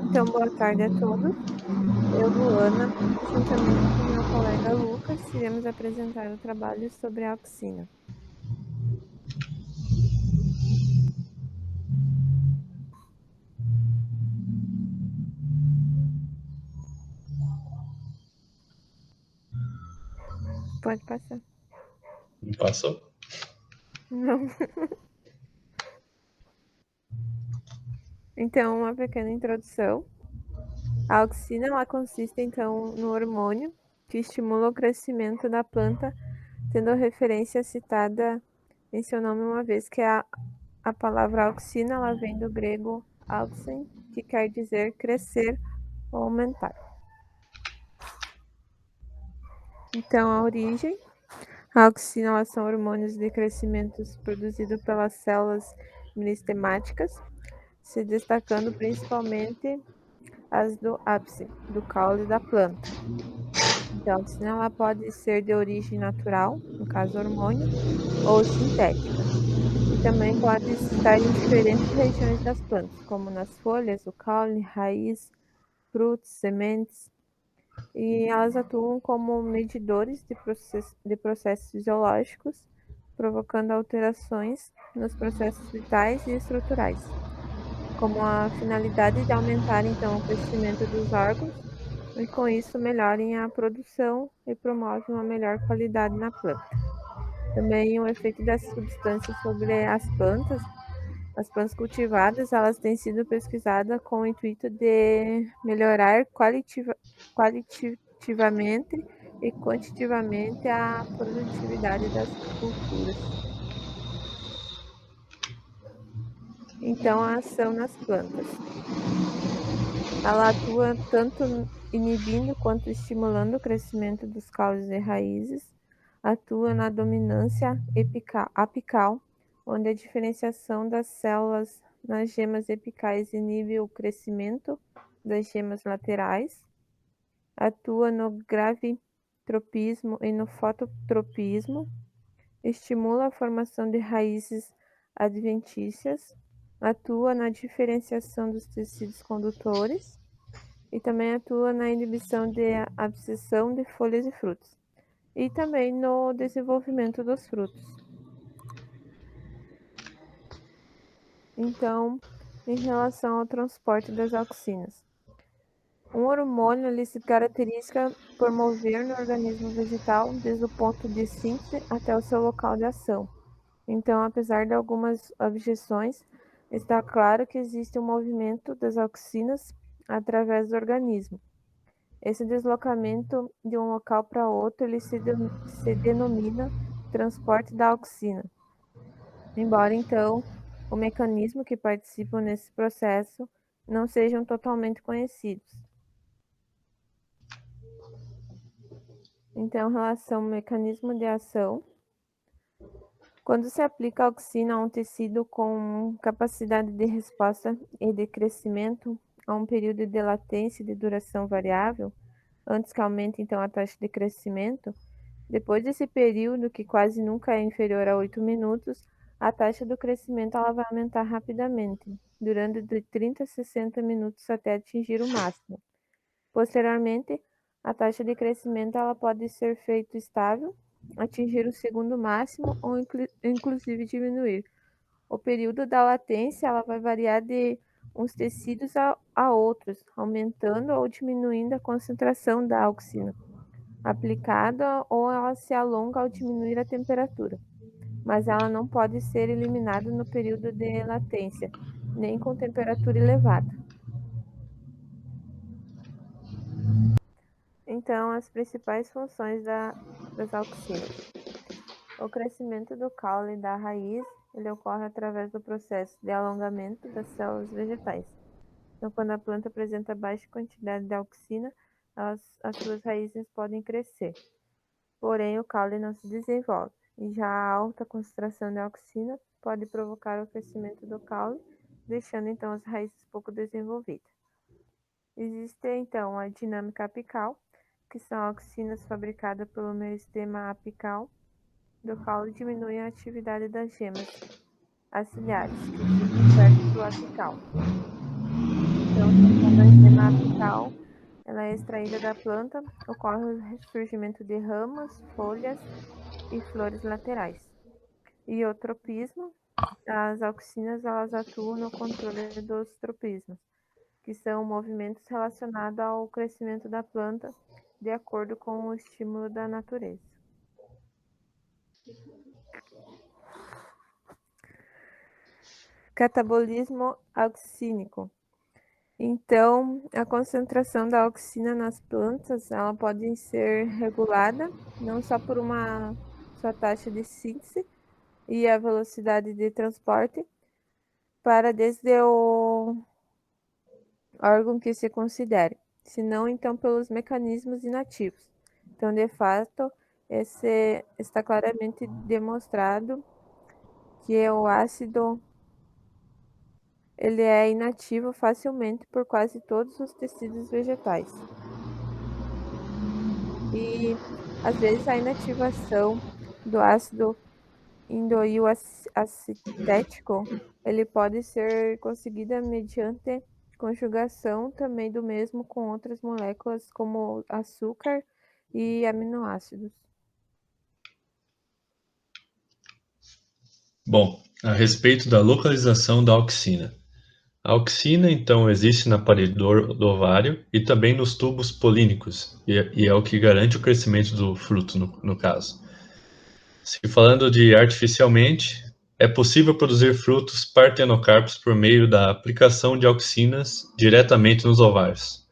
Então, boa tarde a todos. Eu, Luana, juntamente com meu colega Lucas, iremos apresentar o trabalho sobre a auxina. Pode passar. Não passou? Não. Então, uma pequena introdução. A auxina, ela consiste, então, no hormônio que estimula o crescimento da planta, tendo a referência citada em seu nome, uma vez que a palavra auxina, ela vem do grego auxin, que quer dizer crescer ou aumentar. Então, a origem. A auxina, elas são hormônios de crescimento produzidos pelas células meristemáticas, se destacando principalmente as do ápice, do caule da planta. Então, a auxina ela pode ser de origem natural, no caso hormônio, ou sintética. E também pode estar em diferentes regiões das plantas, como nas folhas, o caule, raiz, frutos, sementes. E elas atuam como medidores de processos fisiológicos, provocando alterações nos processos vitais e estruturais, como a finalidade de aumentar então o crescimento dos órgãos e com isso melhorem a produção e promovem uma melhor qualidade na planta. Também o efeito dessas substâncias sobre as plantas cultivadas, elas têm sido pesquisadas com o intuito de melhorar qualitativamente e quantitativamente a produtividade das culturas. Então, a ação nas plantas. Ela atua tanto inibindo quanto estimulando o crescimento dos caules e raízes, atua na dominância apical, onde a diferenciação das células nas gemas apicais inibe o crescimento das gemas laterais, atua no gravitropismo e no fototropismo, estimula a formação de raízes adventícias, atua na diferenciação dos tecidos condutores e também atua na inibição de abscissão de folhas e frutos e também no desenvolvimento dos frutos. Então, em relação ao transporte das auxinas. Um hormônio ele se caracteriza por mover no organismo vegetal desde o ponto de síntese até o seu local de ação. Então, apesar de algumas objeções, está claro que existe um movimento das auxinas através do organismo. Esse deslocamento de um local para outro ele se denomina transporte da auxina. Embora, então, o mecanismo que participam nesse processo não sejam totalmente conhecidos. Então, em relação ao mecanismo de ação, quando se aplica a auxina a um tecido com capacidade de resposta e de crescimento a um período de latência de duração variável, antes que aumente então a taxa de crescimento, depois desse período, que quase nunca é inferior a 8 minutos, a taxa do crescimento ela vai aumentar rapidamente, durando de 30 a 60 minutos até atingir o máximo. Posteriormente, a taxa de crescimento ela pode ser feita estável, atingir o segundo máximo ou inclusive diminuir. O período da latência ela vai variar de uns tecidos a outros, aumentando ou diminuindo a concentração da auxina aplicada ou ela se alonga ao diminuir a temperatura, mas ela não pode ser eliminada no período de latência, nem com temperatura elevada. Então, as principais funções das auxinas. O crescimento do caule da raiz, ele ocorre através do processo de alongamento das células vegetais. Então, quando a planta apresenta baixa quantidade de auxina, as suas raízes podem crescer. Porém, o caule não se desenvolve, e já a alta concentração de auxina pode provocar o crescimento do caule, deixando então as raízes pouco desenvolvidas. Existe então a dinâmica apical, que são auxinas fabricadas pelo meristema apical do caule, diminuem a atividade das gemas aciliares, que ficam perto ácido apical. Então, quando a gema apical ela é extraída da planta, ocorre o surgimento de ramas, folhas e flores laterais. E o tropismo, as auxinas elas atuam no controle dos tropismos, que são movimentos relacionados ao crescimento da planta de acordo com o estímulo da natureza. Catabolismo auxínico. Então, a concentração da auxina nas plantas, ela pode ser regulada não só por uma sua taxa de síntese e a velocidade de transporte, para desde o órgão que se considere, senão então pelos mecanismos inativos. Então, de fato, esse está claramente demonstrado que o ácido ele é inativo facilmente por quase todos os tecidos vegetais. E às vezes a inativação do ácido indoilacético ele pode ser conseguida mediante conjugação também do mesmo com outras moléculas como açúcar e aminoácidos. Bom, a respeito da localização da auxina. A auxina, então, existe na parede do ovário e também nos tubos polínicos, e é o que garante o crescimento do fruto, no caso. Se falando de artificialmente, é possível produzir frutos partenocarpos por meio da aplicação de auxinas diretamente nos ovários,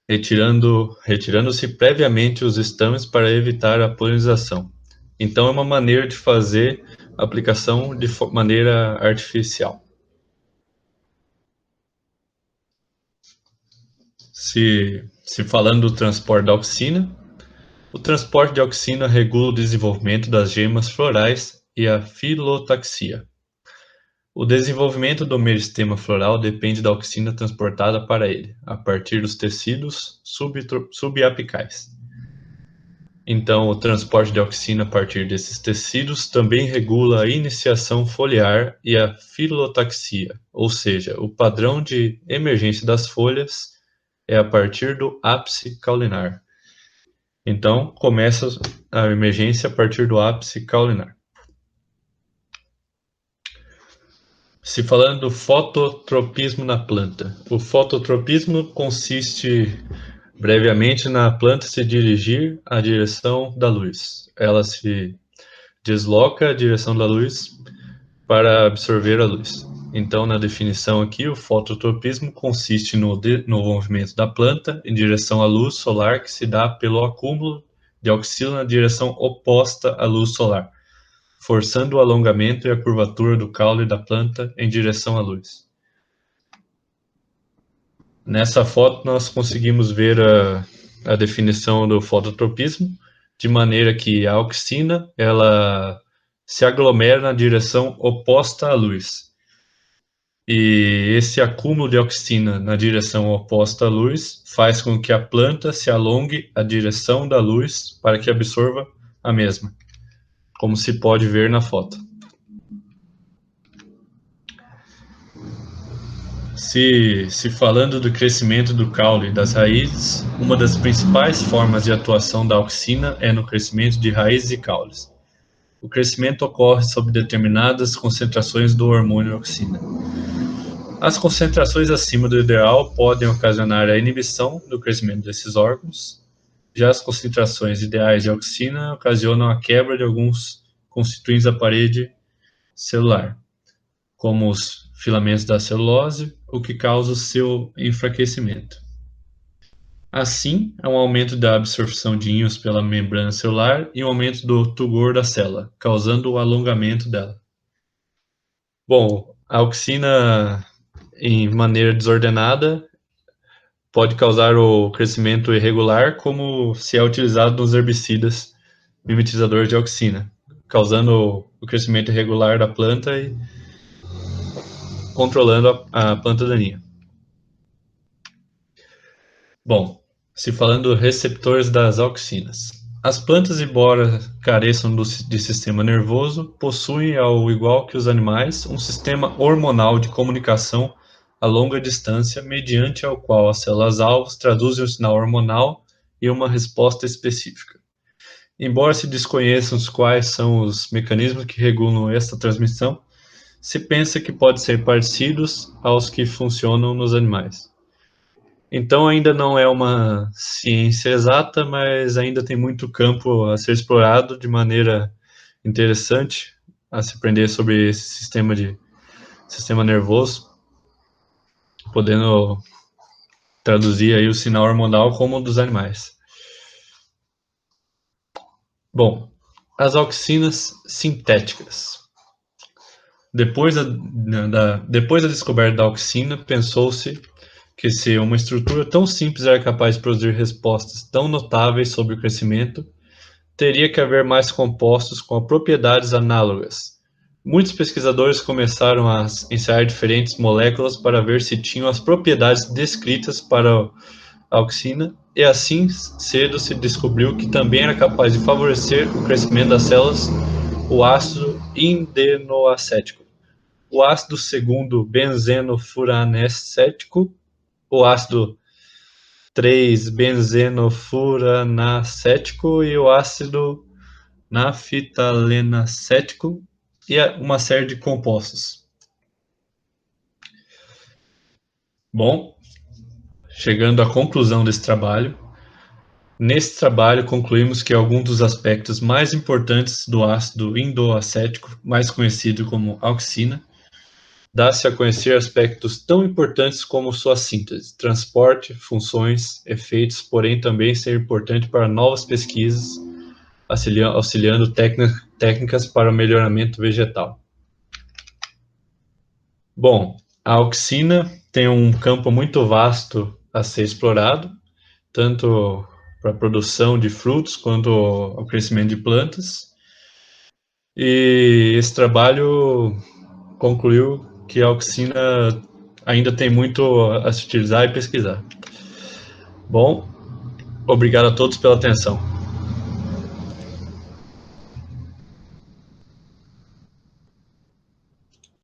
retirando-se previamente os estames para evitar a polinização. Então, é uma maneira de fazer a aplicação de maneira artificial. Se falando do transporte da auxina, o transporte de auxina regula o desenvolvimento das gemas florais e a filotaxia. O desenvolvimento do meristema floral depende da auxina transportada para ele, a partir dos tecidos subapicais. Então, o transporte de auxina a partir desses tecidos também regula a iniciação foliar e a filotaxia, ou seja, o padrão de emergência das folhas é a partir do ápice caulinar. Então, começa a emergência a partir do ápice caulinar. Se falando do fototropismo na planta. O fototropismo consiste, brevemente, na planta se dirigir à direção da luz. Ela se desloca a direção da luz para absorver a luz. Então, na definição aqui, o fototropismo consiste no movimento da planta em direção à luz solar que se dá pelo acúmulo de auxina na direção oposta à luz solar, forçando o alongamento e a curvatura do caule da planta em direção à luz. Nessa foto, nós conseguimos ver a definição do fototropismo, de maneira que a auxina ela se aglomera na direção oposta à luz. E esse acúmulo de auxina na direção oposta à luz faz com que a planta se alongue a direção da luz para que absorva a mesma, como se pode ver na foto. Se falando do crescimento do caule e das raízes, uma das principais formas de atuação da auxina é no crescimento de raízes e caules. O crescimento ocorre sob determinadas concentrações do hormônio auxina. As concentrações acima do ideal podem ocasionar a inibição do crescimento desses órgãos. Já as concentrações ideais de auxina ocasionam a quebra de alguns constituintes da parede celular, como os filamentos da celulose, o que causa o seu enfraquecimento. Assim, há um aumento da absorção de íons pela membrana celular e um aumento do tugor da célula, causando o alongamento dela. Bom, a auxina em maneira desordenada pode causar o crescimento irregular, como se é utilizado nos herbicidas mimetizadores de auxina, causando o crescimento irregular da planta e controlando a planta daninha. Bom, se falando receptores das auxinas. As plantas, embora careçam de sistema nervoso, possuem, ao igual que os animais, um sistema hormonal de comunicação a longa distância, mediante ao qual as células-alvo traduzem o sinal hormonal em uma resposta específica. Embora se desconheçam quais são os mecanismos que regulam esta transmissão, se pensa que podem ser parecidos aos que funcionam nos animais. Então ainda não é uma ciência exata, mas ainda tem muito campo a ser explorado de maneira interessante a se aprender sobre esse sistema nervoso, podendo traduzir aí o sinal hormonal como o dos animais. Bom, as auxinas sintéticas. Depois da descoberta da auxina, pensou-se que se uma estrutura tão simples era capaz de produzir respostas tão notáveis sobre o crescimento, teria que haver mais compostos com propriedades análogas. Muitos pesquisadores começaram a ensaiar diferentes moléculas para ver se tinham as propriedades descritas para a auxina, e assim cedo se descobriu que também era capaz de favorecer o crescimento das células o ácido indenoacético, o ácido segundo benzenofuranescético, o ácido 3-benzenofuranácético e o ácido naftalenácético e uma série de compostos. Bom, chegando à conclusão desse trabalho, nesse trabalho concluímos que alguns dos aspectos mais importantes do ácido indoacético, mais conhecido como auxina, dá-se a conhecer aspectos tão importantes como sua síntese, transporte, funções, efeitos, porém também ser importante para novas pesquisas, auxiliando técnicas para o melhoramento vegetal. Bom, a auxina tem um campo muito vasto a ser explorado, tanto para a produção de frutos quanto ao crescimento de plantas. E esse trabalho concluiu que a auxina ainda tem muito a se utilizar e pesquisar. Bom, obrigado a todos pela atenção.